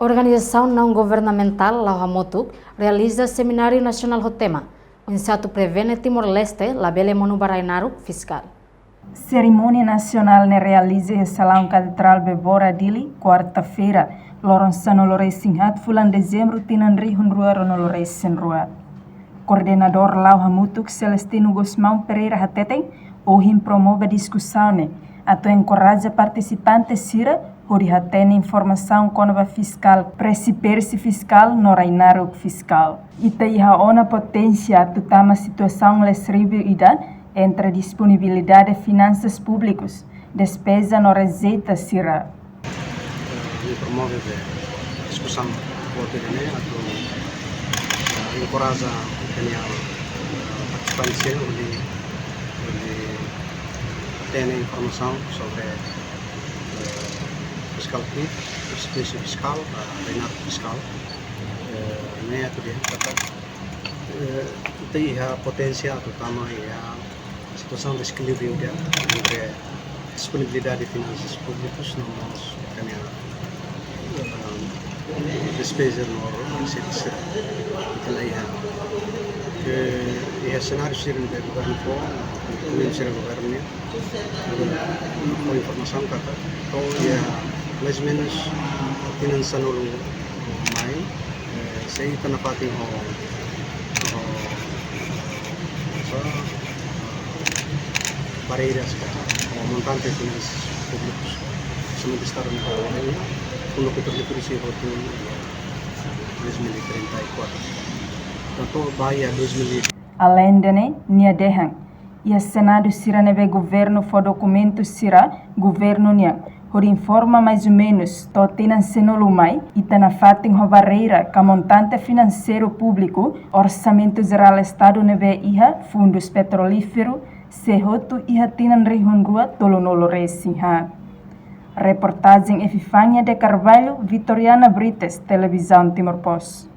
Organização não governamental Lauhamutuk realiza seminário nacional do tema Insato prevene Timor-Leste labele monubarainaru fiscal. Cerimônia nacional ne realiza em Salão Catedral Bebora Dili, quarta-feira, Loronçano Loresinhat, fulan dezembro, tinanri hunrua ronoloresinrua. Coordenador Lauhamutuk Celestino Gusmão Pereira Hateten, ohim promove discussão ne, ato encoraja participantes sira, hori hatene informação conova fiscal, preciperse fiscal no rainaru fiscal. Ita iha ona potência tutama situação lesribilidade entre disponibilidade de finanças públicas, despesa no receita sira. Promove a discussão quotidiana atau encoraja participantes de ter informação sobre fiscal kit, spesies fiscal, reinar fiscal, né itu dia kata itu a potência terutama a situação de equilíbrio dia entre disponibilidade de finanças públicas no nosso despesa no receita que cenário sirene do governo também será governo com informação kata então mais ou menos finanças no mai sei que na parte barreiras o montante de finanças públicas somente estar no país com o que terdefinisi hotu 2034 tanto bahia 2000 além de nia dehan ia senado sira neve governo for documento sira governo nia por informa mais ou menos totinan senolumai itana fatin ho barreira ka montante financeiro público orçamento geral estado neve iha fundos petrolífero sehotu iha tinan rihunrua tolonolo resinha. Reportagem Epifânia de Carvalho, Vitoriana Brites, Televisão Timor Post.